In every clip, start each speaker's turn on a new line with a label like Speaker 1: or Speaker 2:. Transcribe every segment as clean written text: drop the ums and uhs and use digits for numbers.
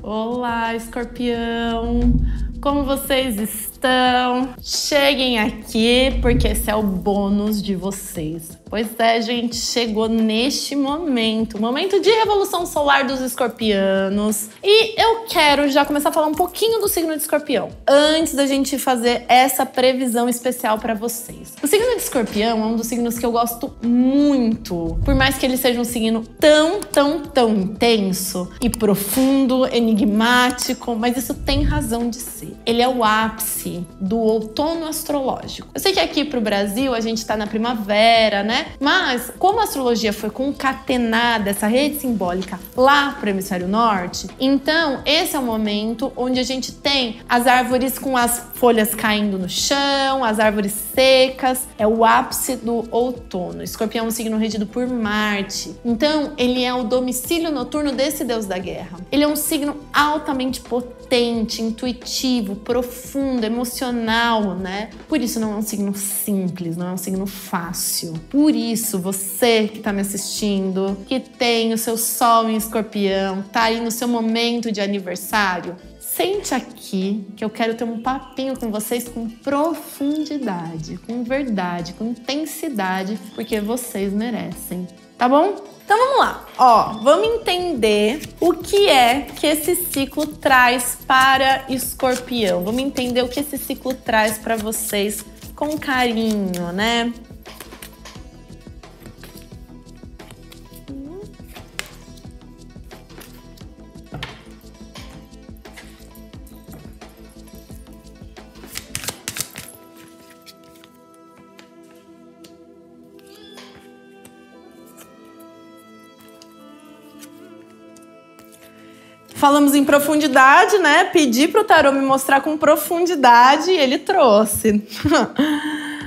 Speaker 1: Olá, Escorpião! Como vocês estão? Cheguem aqui porque esse é o bônus de vocês. Pois é, gente, chegou neste momento de revolução solar dos escorpianos. E eu quero já começar a falar um pouquinho do signo de escorpião, antes da gente fazer essa previsão especial para vocês. O signo de escorpião é um dos signos que eu gosto muito, por mais que ele seja um signo tão intenso e profundo, enigmático, mas isso tem razão de ser. Ele é o ápice do outono astrológico. Eu sei que aqui pro Brasil a gente tá na primavera, né? Mas como a astrologia foi concatenada, essa rede simbólica, lá pro hemisfério norte, então esse é o momento onde a gente tem as árvores com as folhas caindo no chão, as árvores secas, é o ápice do outono. Escorpião é um signo regido por Marte, então ele é o domicílio noturno desse deus da guerra. Ele é um signo altamente potente, intuitivo, profundo, emocional, né? Por isso não é um signo simples, não é um signo fácil. Por isso, você que tá me assistindo, que tem o seu sol em escorpião, tá aí no seu momento de aniversário, sente aqui que eu quero ter um papinho com vocês com profundidade, com verdade, com intensidade, porque vocês merecem, tá bom? Então vamos lá, vamos entender o que é que esse ciclo traz para escorpião. Vamos entender o que esse ciclo traz para vocês com carinho, né? Falamos em profundidade, né? Pedi pro tarô me mostrar com profundidade e ele trouxe.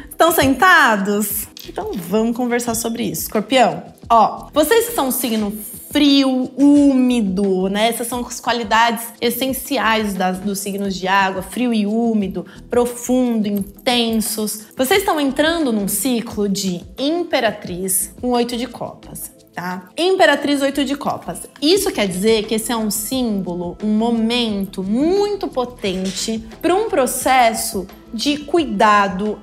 Speaker 1: Estão sentados? Então vamos conversar sobre isso. Escorpião, vocês que são um signo frio, úmido, né? Essas são as qualidades essenciais dos signos de água, frio e úmido, profundo, intensos. Vocês estão entrando num ciclo de Imperatriz com 8 de copas. Tá? Imperatriz 8 de copas. Isso quer dizer que esse é um símbolo, um momento muito potente para um processo de cuidado,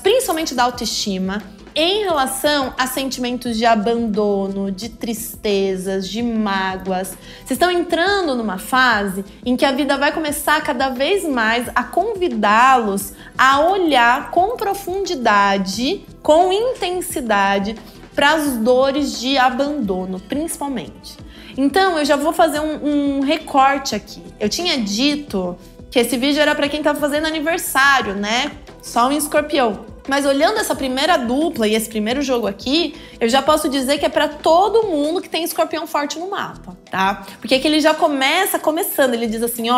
Speaker 1: principalmente da autoestima, em relação a sentimentos de abandono, de tristezas, de mágoas. Vocês estão entrando numa fase em que a vida vai começar cada vez mais a convidá-los a olhar com profundidade, com intensidade, para as dores de abandono, principalmente. Então, eu já vou fazer um recorte aqui. Eu tinha dito que esse vídeo era para quem tá fazendo aniversário, né? Sol em escorpião. Mas olhando essa primeira dupla e esse primeiro jogo aqui, eu já posso dizer que é para todo mundo que tem escorpião forte no mapa, tá? Porque aqui ele já começando, ele diz assim,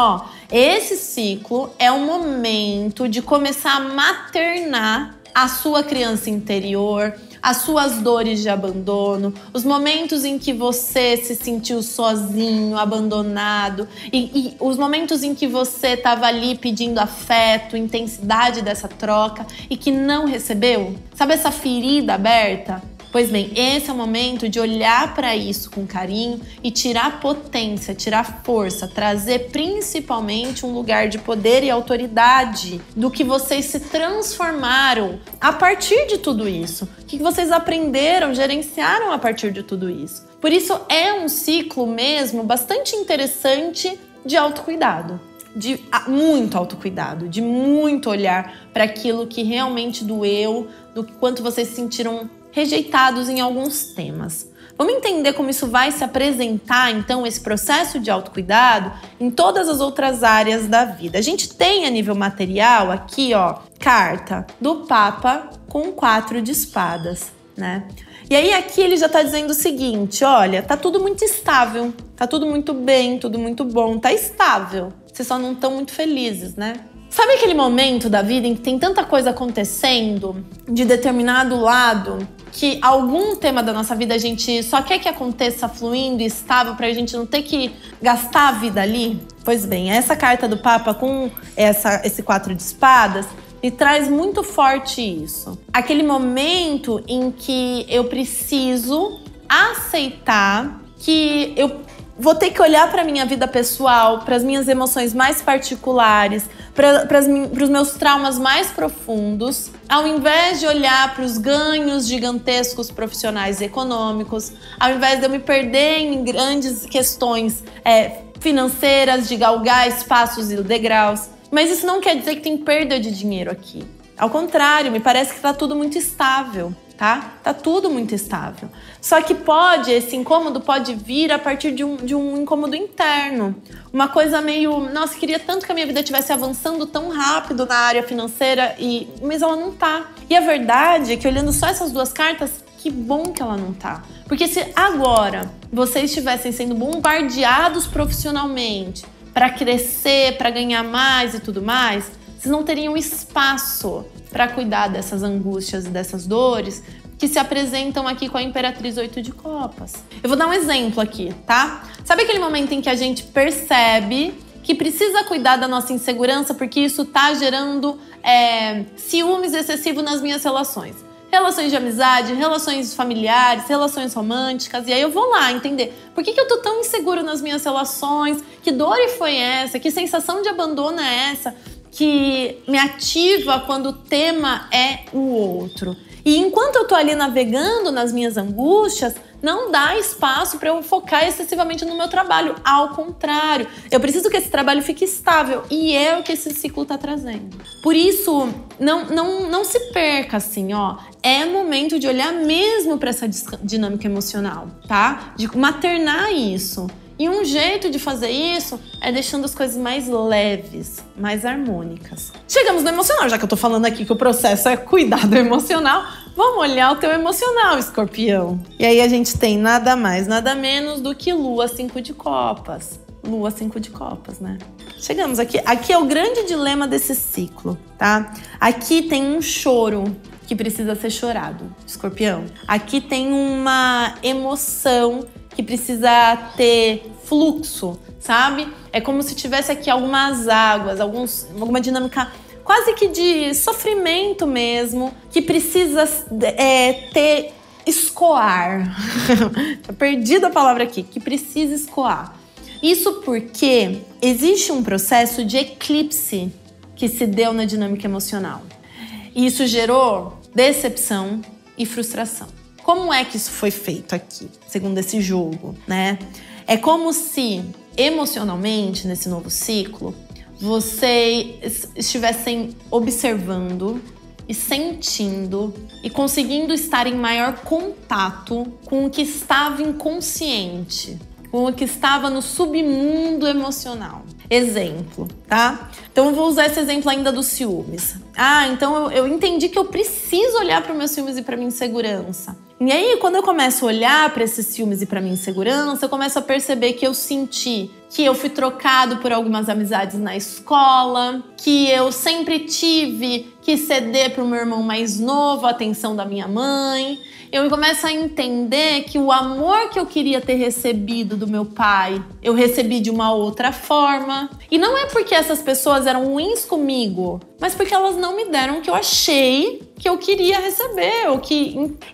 Speaker 1: esse ciclo é um momento de começar a maternar a sua criança interior, as suas dores de abandono, os momentos em que você se sentiu sozinho, abandonado, e os momentos em que você estava ali pedindo afeto, intensidade dessa troca e que não recebeu. Sabe essa ferida aberta? Pois bem, esse é o momento de olhar para isso com carinho e tirar potência, tirar força, trazer principalmente um lugar de poder e autoridade do que vocês se transformaram a partir de tudo isso. O que vocês aprenderam, gerenciaram a partir de tudo isso. Por isso é um ciclo mesmo bastante interessante de autocuidado. De muito autocuidado, de muito olhar para aquilo que realmente doeu, do quanto vocês se sentiram rejeitados em alguns temas. Vamos entender como isso vai se apresentar, então, esse processo de autocuidado em todas as outras áreas da vida. A gente tem a nível material aqui, carta do Papa com 4 de espadas, né? E aí aqui ele já tá dizendo o seguinte, olha, tá tudo muito estável, tá tudo muito bem, tudo muito bom, tá estável. Vocês só não estão muito felizes, né? Sabe aquele momento da vida em que tem tanta coisa acontecendo de determinado lado que algum tema da nossa vida a gente só quer que aconteça fluindo e estável pra gente não ter que gastar a vida ali? Pois bem, essa carta do Papa com esse 4 de espadas me traz muito forte isso. Aquele momento em que eu preciso aceitar que eu vou ter que olhar para minha vida pessoal, para as minhas emoções mais particulares, para os meus traumas mais profundos, ao invés de olhar para os ganhos gigantescos profissionais e econômicos, ao invés de eu me perder em grandes questões financeiras, de galgar espaços e degraus. Mas isso não quer dizer que tem perda de dinheiro aqui. Ao contrário, me parece que tá tudo muito estável, tá? Tá tudo muito estável. Só que esse incômodo pode vir a partir de um incômodo interno. Uma coisa meio, nossa, queria tanto que a minha vida estivesse avançando tão rápido na área financeira, mas ela não tá. E a verdade é que olhando só essas duas cartas, que bom que ela não tá. Porque se agora vocês estivessem sendo bombardeados profissionalmente para crescer, para ganhar mais e tudo mais, vocês não teriam espaço para cuidar dessas angústias e dessas dores que se apresentam aqui com a Imperatriz 8 de Copas. Eu vou dar um exemplo aqui, tá? Sabe aquele momento em que a gente percebe que precisa cuidar da nossa insegurança porque isso tá gerando ciúmes excessivo nas minhas relações? Relações de amizade, relações familiares, relações românticas. E aí eu vou lá entender por que eu tô tão inseguro nas minhas relações, que dor foi essa, que sensação de abandono é essa, que me ativa quando o tema é o outro. E enquanto eu tô ali navegando nas minhas angústias, não dá espaço para eu focar excessivamente no meu trabalho. Ao contrário, eu preciso que esse trabalho fique estável. E é o que esse ciclo tá trazendo. Por isso, não se perca assim, ó. É momento de olhar mesmo para essa dinâmica emocional, tá? De maternar isso. E um jeito de fazer isso é deixando as coisas mais leves, mais harmônicas. Chegamos no emocional, já que eu tô falando aqui que o processo é cuidar do emocional, vamos olhar o teu emocional, Escorpião. E aí a gente tem nada mais, nada menos do que Lua 5 de Copas. Lua 5 de Copas, né? Chegamos aqui. Aqui é o grande dilema desse ciclo, tá? Aqui tem um choro que precisa ser chorado, Escorpião. Aqui tem uma emoção que precisa ter fluxo, sabe? É como se tivesse aqui algumas águas, alguma dinâmica quase que de sofrimento mesmo, que precisa escoar. Tá perdida a palavra aqui, que precisa escoar. Isso porque existe um processo de eclipse que se deu na dinâmica emocional. E isso gerou decepção e frustração. Como é que isso foi feito aqui, segundo esse jogo, né? É como se, emocionalmente, nesse novo ciclo, vocês estivessem observando e sentindo e conseguindo estar em maior contato com o que estava inconsciente, com o que estava no submundo emocional. Exemplo, tá? Então eu vou usar esse exemplo ainda dos ciúmes. Então eu entendi que eu preciso olhar para os meus ciúmes e para minha insegurança. E aí, quando eu começo a olhar para esses ciúmes e para minha insegurança, eu começo a perceber que eu senti que eu fui trocado por algumas amizades na escola, que eu sempre tive que ceder para o meu irmão mais novo a atenção da minha mãe. Eu começo a entender que o amor que eu queria ter recebido do meu pai, eu recebi de uma outra forma. E não é porque essas pessoas eram ruins comigo, mas porque elas não me deram o que eu achei que eu queria receber.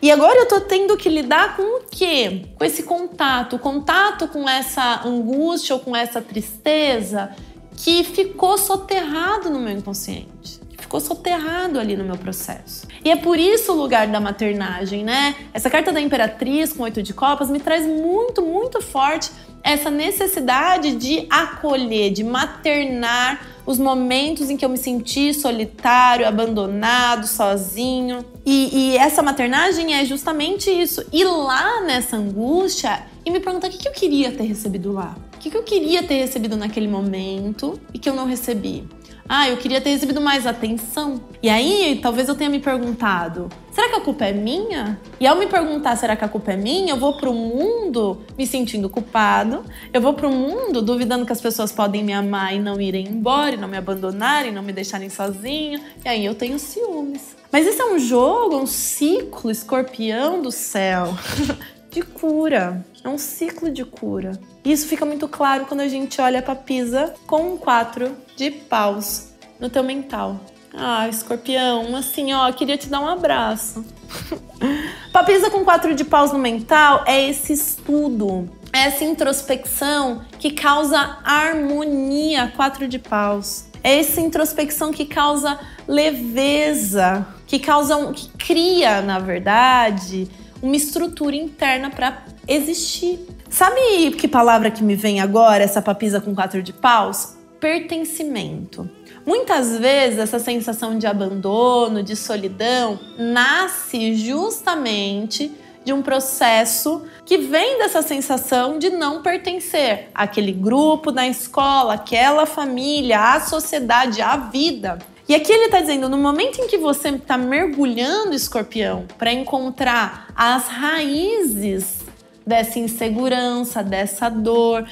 Speaker 1: E agora eu tô tendo que lidar com o quê? Com esse contato. O contato com essa angústia ou com essa tristeza que ficou soterrado no meu inconsciente. Ficou soterrado ali no meu processo. E é por isso o lugar da maternagem, né? Essa carta da Imperatriz com 8 de Copas me traz muito, muito forte essa necessidade de acolher, de maternar os momentos em que eu me senti solitário, abandonado, sozinho. E essa maternagem é justamente isso. Ir lá nessa angústia e me perguntar o que eu queria ter recebido lá. O que eu queria ter recebido naquele momento e que eu não recebi. Eu queria ter recebido mais atenção. E aí, talvez eu tenha me perguntado, será que a culpa é minha? E ao me perguntar, será que a culpa é minha? Eu vou pro mundo me sentindo culpado. Eu vou pro mundo duvidando que as pessoas podem me amar e não irem embora, e não me abandonarem, não me deixarem sozinho. E aí eu tenho ciúmes. Mas isso é um jogo, um ciclo, Escorpião do céu, de cura. É um ciclo de cura. E isso fica muito claro quando a gente olha pra Pisa com um 4 de paus no teu mental. Escorpião, assim, queria te dar um abraço. Papisa com 4 de paus no mental é esse estudo, essa introspecção que causa harmonia, 4 de paus. É essa introspecção que causa leveza, que cria, na verdade, uma estrutura interna para existir. Sabe que palavra que me vem agora, essa papisa com 4 de paus? Pertencimento. Muitas vezes essa sensação de abandono, de solidão, nasce justamente de um processo que vem dessa sensação de não pertencer àquele grupo na escola, àquela família, à sociedade, à vida. E aqui ele está dizendo, no momento em que você está mergulhando, Escorpião, para encontrar as raízes dessa insegurança, dessa dor,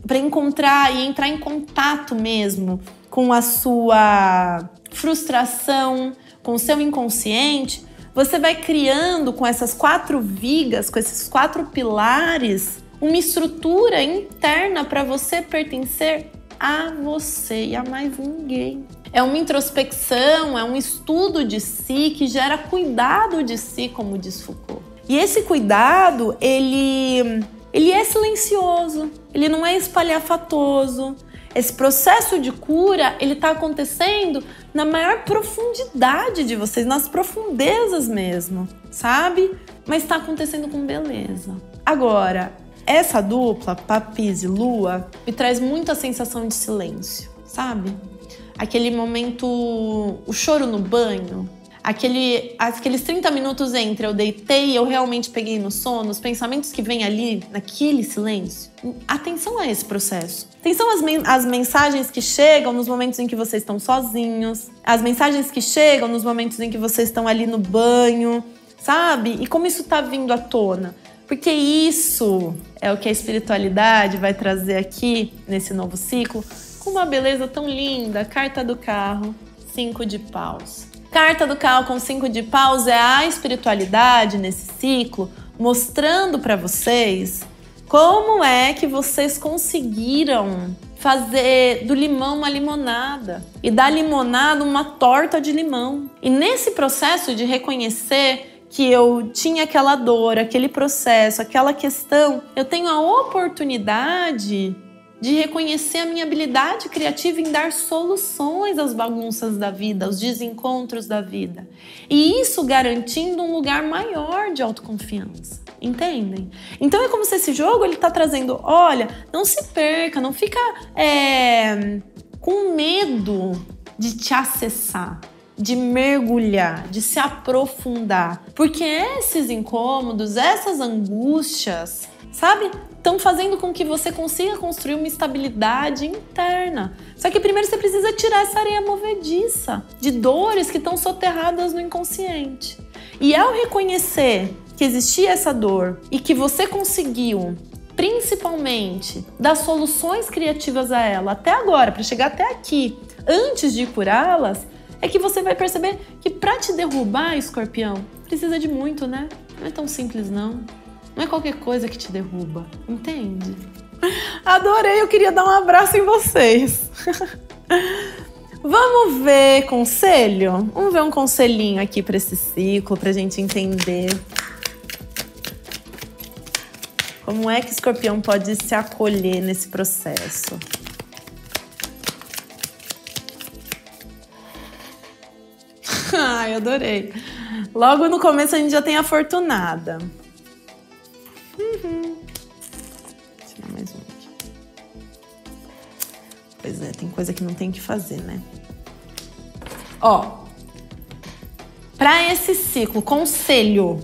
Speaker 1: para encontrar e entrar em contato mesmo com a sua frustração, com o seu inconsciente, você vai criando com essas 4 vigas, com esses 4 pilares, uma estrutura interna para você pertencer a você e a mais ninguém. É uma introspecção, é um estudo de si que gera cuidado de si, como diz Foucault. E esse cuidado, ele é silencioso, ele não é espalhafatoso. Esse processo de cura, ele está acontecendo na maior profundidade de vocês, nas profundezas mesmo, sabe? Mas está acontecendo com beleza. Agora, essa dupla, Papis e Lua, me traz muita sensação de silêncio, sabe? Aquele momento, o choro no banho, aqueles 30 minutos entre eu deitei e eu realmente peguei no sono, os pensamentos que vêm ali, naquele silêncio. Atenção a esse processo. Atenção às mensagens que chegam nos momentos em que vocês estão sozinhos, as mensagens que chegam nos momentos em que vocês estão ali no banho, sabe? E como isso tá vindo à tona. Porque isso é o que a espiritualidade vai trazer aqui, nesse novo ciclo, com uma beleza tão linda. Carta do carro, 5 de paus. Carta do carro com 5 de paus é a espiritualidade nesse ciclo, mostrando para vocês como é que vocês conseguiram fazer do limão uma limonada e da limonada uma torta de limão. E nesse processo de reconhecer que eu tinha aquela dor, aquele processo, aquela questão, eu tenho a oportunidade de reconhecer a minha habilidade criativa em dar soluções às bagunças da vida, aos desencontros da vida. E isso garantindo um lugar maior de autoconfiança. Entendem? Então é como se esse jogo ele tá trazendo, olha, não se perca, não fica com medo de te acessar, de mergulhar, de se aprofundar. Porque esses incômodos, essas angústias, sabe? Estão fazendo com que você consiga construir uma estabilidade interna. Só que primeiro você precisa tirar essa areia movediça de dores que estão soterradas no inconsciente. E ao reconhecer que existia essa dor e que você conseguiu, principalmente, dar soluções criativas a ela até agora, para chegar até aqui, antes de curá-las, é que você vai perceber que para te derrubar, Escorpião, precisa de muito, né? Não é tão simples, não. Não é qualquer coisa que te derruba, entende? Adorei, eu queria dar um abraço em vocês. Vamos ver conselho? Vamos ver um conselhinho aqui para esse ciclo, pra gente entender como é que o Escorpião pode se acolher nesse processo. Ai, adorei. Logo no começo a gente já tem a Fortunada. Vou tirar mais um aqui. Pois é, tem coisa que não tem que fazer, né? Ó, para esse ciclo, conselho,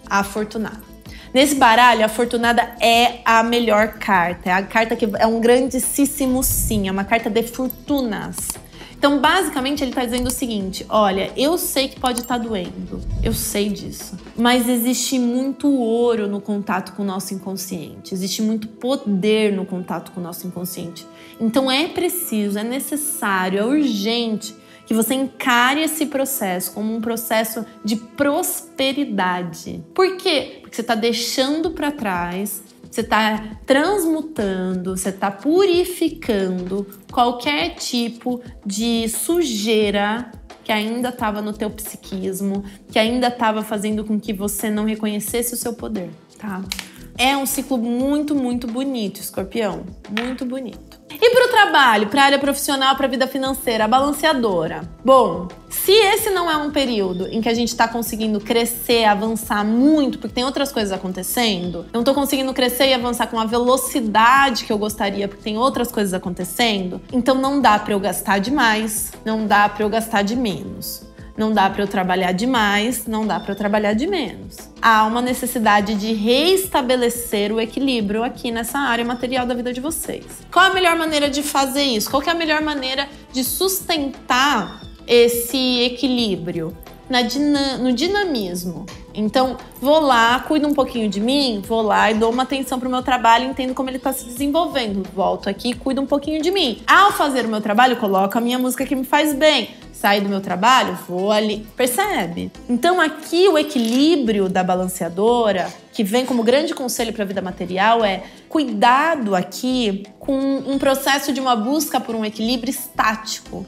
Speaker 1: a Fortunada. Nesse baralho, a Fortunada é a melhor carta. É a carta que é um grandíssimo sim, é uma carta de fortunas. Então, basicamente, ele tá dizendo o seguinte, olha, eu sei que pode estar doendo, eu sei disso, mas existe muito ouro no contato com o nosso inconsciente, existe muito poder no contato com o nosso inconsciente. Então, é preciso, é necessário, é urgente que você encare esse processo como um processo de prosperidade. Por quê? Porque você tá deixando para trás, você está transmutando, você está purificando qualquer tipo de sujeira que ainda estava no teu psiquismo, que ainda estava fazendo com que você não reconhecesse o seu poder, tá? É um ciclo muito, muito bonito, Escorpião. Muito bonito. E para o trabalho, para a área profissional, para a vida financeira, a balanceadora. Bom, se esse não é um período em que a gente está conseguindo crescer, avançar muito, porque tem outras coisas acontecendo, não estou conseguindo crescer e avançar com a velocidade que eu gostaria, porque tem outras coisas acontecendo, então não dá para eu gastar demais, não dá para eu gastar de menos. Não dá para eu trabalhar demais, não dá para eu trabalhar de menos. Há uma necessidade de reestabelecer o equilíbrio aqui nessa área material da vida de vocês. Qual a melhor maneira de fazer isso? Qual que é a melhor maneira de sustentar esse equilíbrio? No dinamismo. Então, vou lá, cuido um pouquinho de mim, vou lá e dou uma atenção pro meu trabalho, entendo como ele tá se desenvolvendo. Volto aqui, cuido um pouquinho de mim. Ao fazer o meu trabalho, coloco a minha música que me faz bem. Saio do meu trabalho, vou ali. Percebe? Então, aqui o equilíbrio da balanceadora, que vem como grande conselho para a vida material, é cuidado aqui com um processo de uma busca por um equilíbrio estático.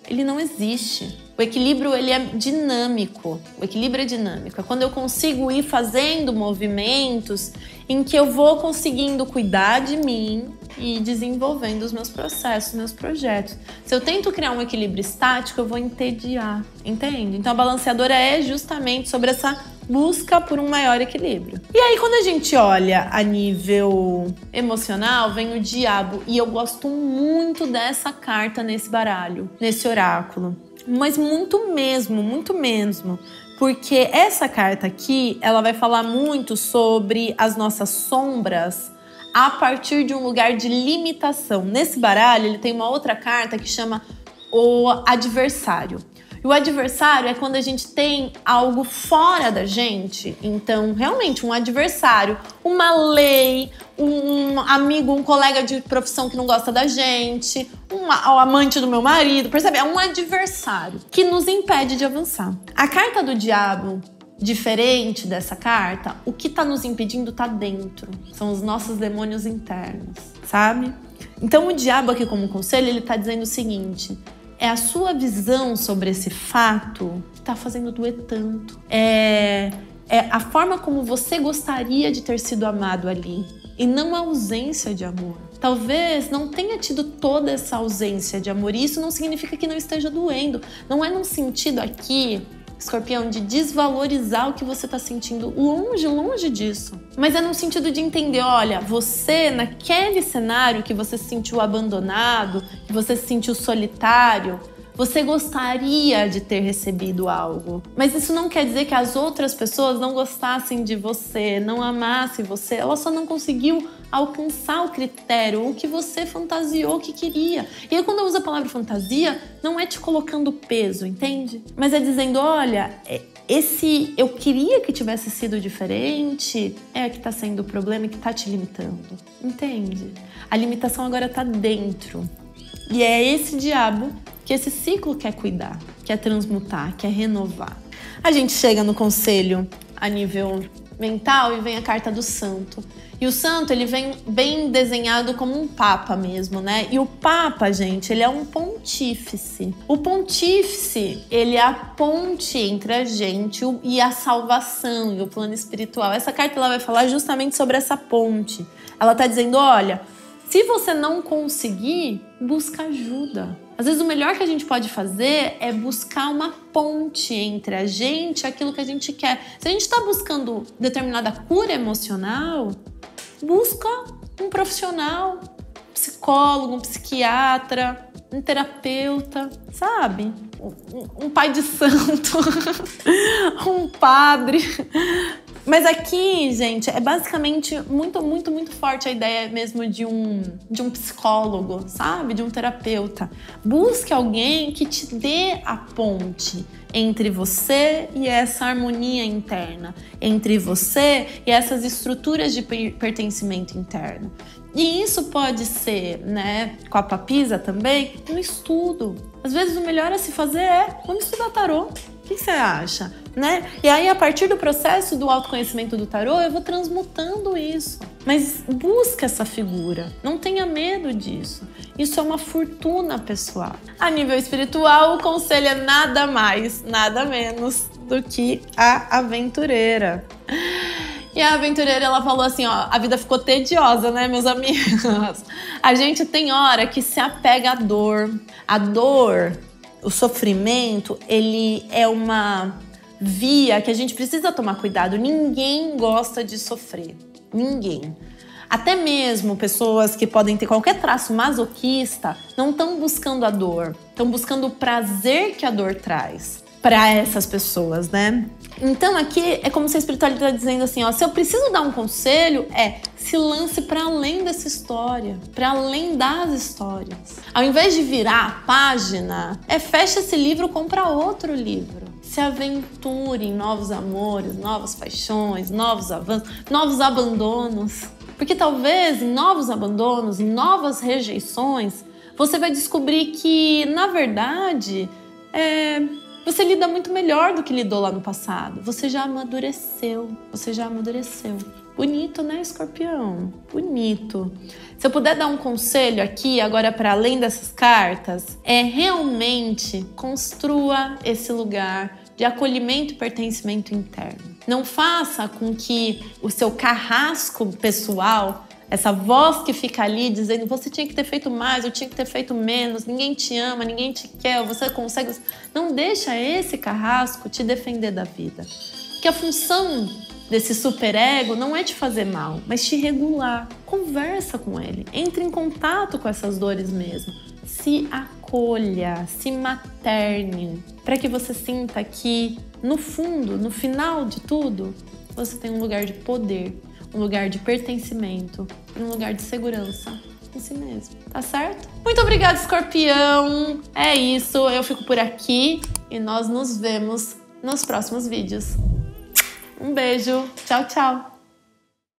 Speaker 1: Ele não existe. O equilíbrio, ele é dinâmico. O equilíbrio é dinâmico. É quando eu consigo ir fazendo movimentos em que eu vou conseguindo cuidar de mim e desenvolvendo os meus processos, meus projetos. Se eu tento criar um equilíbrio estático, eu vou entediar, entende? Então a balanceadora é justamente sobre essa busca por um maior equilíbrio. E aí quando a gente olha a nível emocional, vem o diabo. E eu gosto muito dessa carta nesse baralho, nesse oráculo. Mas muito mesmo. Porque essa carta aqui, ela vai falar muito sobre as nossas sombras a partir de um lugar de limitação. Nesse baralho, ele tem uma outra carta que chama o adversário. E o adversário é quando a gente tem algo fora da gente. Então, realmente, um adversário, uma lei, um amigo, um colega de profissão que não gosta da gente, o amante do meu marido, percebe? É um adversário que nos impede de avançar. A carta do diabo, diferente dessa carta, o que tá nos impedindo tá dentro. São os nossos demônios internos, sabe? Então, o diabo aqui como conselho, ele tá dizendo o seguinte: é a sua visão sobre esse fato que tá fazendo doer tanto. É a forma como você gostaria de ter sido amado ali e não a ausência de amor. Talvez não tenha tido toda essa ausência de amor e isso não significa que não esteja doendo. Não é num sentido aqui, Escorpião, de desvalorizar o que você tá sentindo, longe disso. Mas é no sentido de entender, olha, você naquele cenário que você se sentiu abandonado, que você se sentiu solitário, você gostaria de ter recebido algo. Mas isso não quer dizer que as outras pessoas não gostassem de você, não amassem você, ela só não conseguiu alcançar o critério, o que você fantasiou que queria. E aí, quando eu uso a palavra fantasia, não é te colocando peso, entende? Mas é dizendo, olha, esse eu queria que tivesse sido diferente é que tá sendo o problema e que tá te limitando, entende? A limitação agora tá dentro. E é esse diabo que esse ciclo quer cuidar, quer transmutar, quer renovar. A gente chega no conselho a nível mental e vem a carta do santo. E o santo, ele vem bem desenhado como um papa mesmo, né? E o papa, gente, ele é um pontífice. O pontífice, ele é a ponte entre a gente e a salvação e o plano espiritual. Essa carta, ela vai falar justamente sobre essa ponte. Ela tá dizendo, olha, se você não conseguir, busca ajuda. Às vezes o melhor que a gente pode fazer é buscar uma ponte entre a gente e aquilo que a gente quer. Se a gente está buscando determinada cura emocional, busca um profissional, um psicólogo, um psiquiatra, um terapeuta, sabe? Um pai de santo, um padre. Mas aqui, gente, é basicamente muito forte a ideia mesmo de um psicólogo, sabe? De um terapeuta. Busque alguém que te dê a ponte entre você e essa harmonia interna, entre você e essas estruturas de pertencimento interno. E isso pode ser, né, com a papisa também, um estudo. Às vezes o melhor a se fazer vamos estudar tarô. O que você acha? Né? E aí, a partir do processo do autoconhecimento do tarô, eu vou transmutando isso. Mas busca essa figura. Não tenha medo disso. Isso é uma fortuna pessoal. A nível espiritual, o conselho é nada mais, nada menos do que a aventureira. E a aventureira, ela falou assim, ó, a vida ficou tediosa, né, meus amigos? A gente tem hora que se apega à dor. A dor, o sofrimento, ele é uma via que a gente precisa tomar cuidado. Ninguém gosta de sofrer. Ninguém. Até mesmo pessoas que podem ter qualquer traço masoquista não estão buscando a dor. Estão buscando o prazer que a dor traz para essas pessoas, né? Então aqui é como se a espiritualidade está dizendo assim, ó, se eu preciso dar um conselho, se lance para além dessa história, para além das histórias. Ao invés de virar a página, feche esse livro, compra outro livro. Se aventure em novos amores, novas paixões, novos avanços, novos abandonos. Porque talvez em novos abandonos, em novas rejeições, você vai descobrir que, na verdade, você lida muito melhor do que lidou lá no passado. Você já amadureceu. Você já amadureceu. Bonito, né, Escorpião? Bonito. Se eu puder dar um conselho aqui, agora para além dessas cartas, realmente construa esse lugar de acolhimento e pertencimento interno. Não faça com que o seu carrasco pessoal, essa voz que fica ali dizendo você tinha que ter feito mais, eu tinha que ter feito menos, ninguém te ama, ninguém te quer, você consegue... Não deixa esse carrasco te defender da vida. Porque a função desse superego não é te fazer mal, mas te regular. Conversa com ele, entre em contato com essas dores mesmo. Se acolha, se materne, para que você sinta que, no fundo, no final de tudo, você tem um lugar de poder, um lugar de pertencimento e um lugar de segurança em si mesmo, tá certo? Muito obrigada, Escorpião! É isso, eu fico por aqui e nós nos vemos nos próximos vídeos. Um beijo, tchau, tchau!